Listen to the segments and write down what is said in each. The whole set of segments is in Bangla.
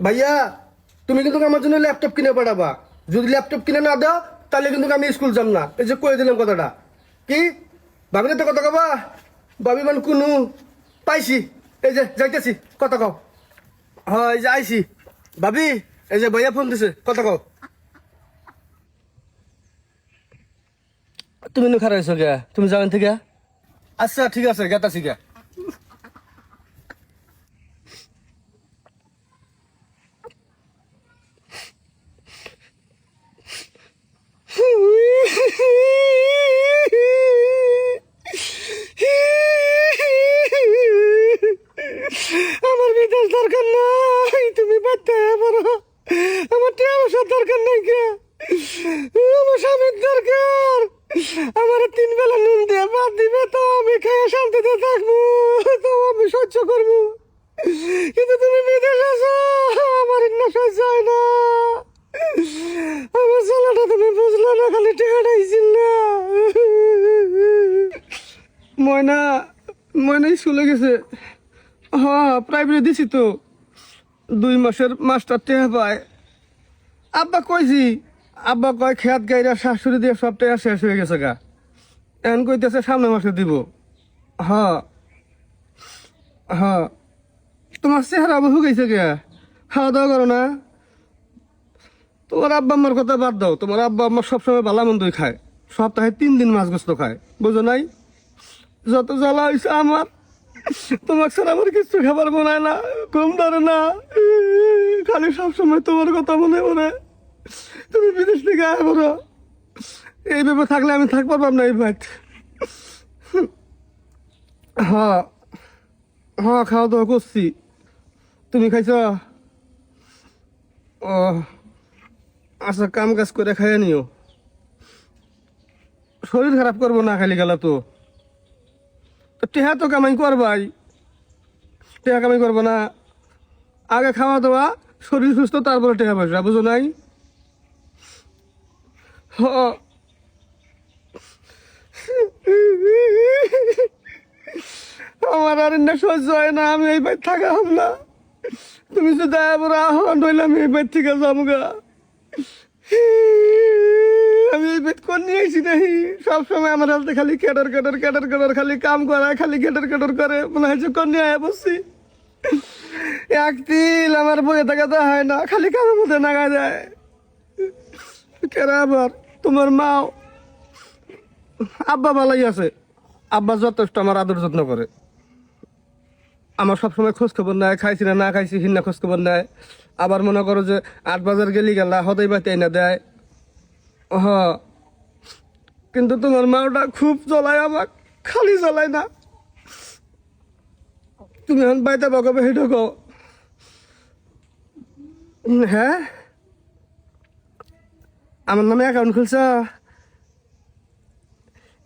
ভাইয়া তুমি কিন্তু আমার জন্য ল্যাপটপ কিনে পাঠাবা। যদি ল্যাপটপ কিনে না দাও তাহলে কিন্তু আমি স্কুল যাব না। এই যে কয়ে দিলাম কথাটা। কি ভাবি তো কথা কবা? ভাবি মানে কোনো পাইছি। এই যে যাইতেছি, কথা কও। হয় এই যে আইছি। ভাবি এই যে ভাইয়া ফোন দিছে, কথা কও। তুমি নো খারাপ হয়েছো গে, তুমি যাবেন থেকে। আচ্ছা ঠিক আছে, গেতাছি গে। আমার বিদেশ দরকার নাই, তুমি বাচ্চা বড়। আমার টাকা পয়সার দরকার নাই কে, আমার স্বামীর দরকার। আমার 3 বেলা নুন দিয়ে ভাত দিবে, তো আমি খেয়ে শান্তিতে থাকবো, তো আমি সহ্য করবো। কিন্তু তুমি বিদেশ আছো, আমার না সহ্য হয় না। আমার ছেলেটা তুমি বুঝলে না, খালি টেকাটাইছিল না। ময়না ময়না স্কুলে গেছে। হ্যাঁ প্রাইভেটে দিছি তো, 2 মাসের মাস্টার টেহা পায়। আব্বা কইছি, আব্বা কয় খেত গাইরা শাশুড়ি দিয়ে সব টেহা শেষ হয়ে গেছে গা। এখন কইতেছে সামনে মাসে দিব। হ্যাঁ হ্যাঁ, তোমার চেহারা বহু গেছে গে, খাওয়া দাওয়া করো না। তোমার আব্বা আম্মার কথা বাদ দাও, তোমার আব্বা আম্মা সবসময় ভালো মন্দই খায়, সপ্তাহে 3 দিন মাছ গোস্ত খায়, বুঝো নাই? যত জ্বালা হয়েছে আমার, তোমার ছাড়া আমার কিছু খাবার বানায় না, ঘুম ধরে না, খালি সবসময় তোমার কথা মনে পড়ে। তুমি বিদেশ থেকে আয় বলো, এইভাবে থাকলে আমি থাকতে পারবাম না এই ভাই। হ্যাঁ হ্যাঁ, খাওয়া দাওয়া করছি। তুমি খাইছ? ও আচ্ছা, কাম কাজ করে খাইয়ে নিও, শরীর খারাপ করবো না খালি গেলা তো। তো টেহা তো কামাই করবাই, টেহা কামাই করবো না। আগে খাওয়া দাওয়া, শরীর সুস্থ, তারপরে টেহা পয়সা, বুঝো নাই? হ। আমার আর না সহ্য হয় না, আমি এই বাড়ি থাকা হব না। তুমি যদি দয়া করে আহ্বান হইলে আমি এই বাড়ি থেকে যাবো গা। আমি এই বেদ কোন নিয়ে আইছি নাহি, সবসময় আমার হাতে খালি কেডর কেডর কেডর কেডর, খালি কাম করা, খালি কেডর কেডর করে, মনে হয়েছে কোন নিয়ে আয় বসছি। এক তিল আমার বইয়ে থাকাতে হয় না, খালি কামের মধ্যে নাগা যায়। কেরা আবার তোমার মাও, আব্বা ভালাই আছে, আব্বা যথেষ্ট আমার আদর যত্ন করে, আমার সবসময় খোঁজ খবর নেয়, খাইছি না না খাইছি হিন্না খোঁজ খবর নেয়। আবার মনে করো যে 8 বাজার গেলি গেলা হদাই বাতি না দেয়। হ, কিন্তু তোমার মাওটা খুব জ্বলায় আমাক, খালি জ্বলায় না। তুমি এখন বাইতে বকাবে হেঁটে গো। হ্যাঁ, আমার নামে অ্যাকাউন্ট খুলছ,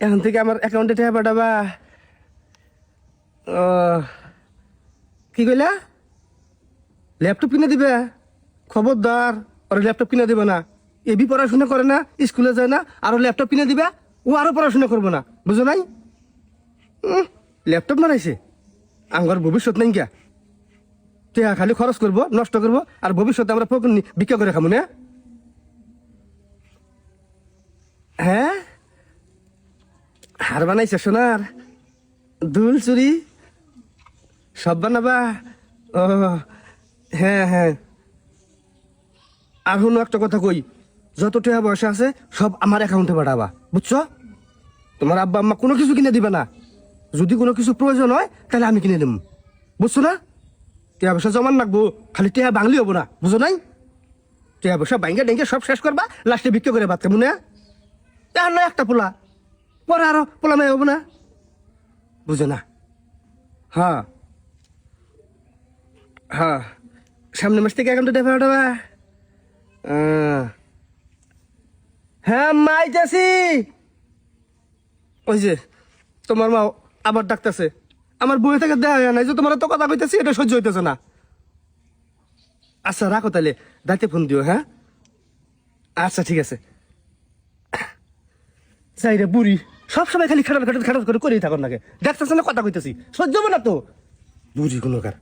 এখন থেকে আমার অ্যাকাউন্টে টাকা পাঠাবা। ও, কি কইলা? ল্যাপটপ কিনে দিবে? খবরদার, ওর ল্যাপটপ কিনে দিবে না। এবি পড়াশোনা করে না, স্কুলে যায় না, আরো ল্যাপটপ কিনে দিবে, ও আরো পড়াশোনা করবো না, বুঝো নাই? ল্যাপটপ মারাইছে, আমার ভবিষ্যৎ নাই গিয়া। টেহা খালি খরচ করবো, নষ্ট করবো, আর ভবিষ্যতে আমরা পকন বিক্রি করে খাবো না। হ্যাঁ, হার বানাইছে সোনার, দুল চুরি সব বানাবা? ও হ্যাঁ হ্যাঁ। আর হলো একটা কথা কই, যত টাকা পয়সা আছে সব আমার অ্যাকাউন্টে পাঠাবা, বুঝছো? তোমার আব্বা আম্মা কোনো কিছু কিনে দিবে না। যদি কোনো কিছু প্রয়োজন হয় তাহলে আমি কিনে দেব, বুঝছো না? টাকা পয়সা জমান রাখবো, খালি টাকা বাংলি হবো না, বুঝো নাই? টাকা পয়সা ব্যাংকে ডেঙ্কে সব শেষ করবা, লাস্টে বিক্রি করে বাদ কেমন? এখন নয় একটা পোলা, পরে আরো পোলা মেয়ে হবো না, বুঝো না? হ্যাঁ হ্যাঁ, সামনের মাস থেকে অ্যাকাউন্টে টাকা পাঠাবা। হ্যাঁ মাইতেছি। ওই যে তোমার মা আবার ডাকতেছে, আমার বই থেকে দেয়া হয় নাই যে তোমার তো কথা কইতেছি, এটা সহ্য হইতেছে না। আচ্ছা রাখো তাহলে, রাতে ফোন দিও। হ্যাঁ আচ্ছা ঠিক আছে। যাই রে বুড়ি, সবসময় খালি খাটার খাটার খাটার করে করেই থাকুন নাকি, দেখতেছে না কথা কইতেছি, সহ্য হবে না তো, বুড়ি কোনোকার।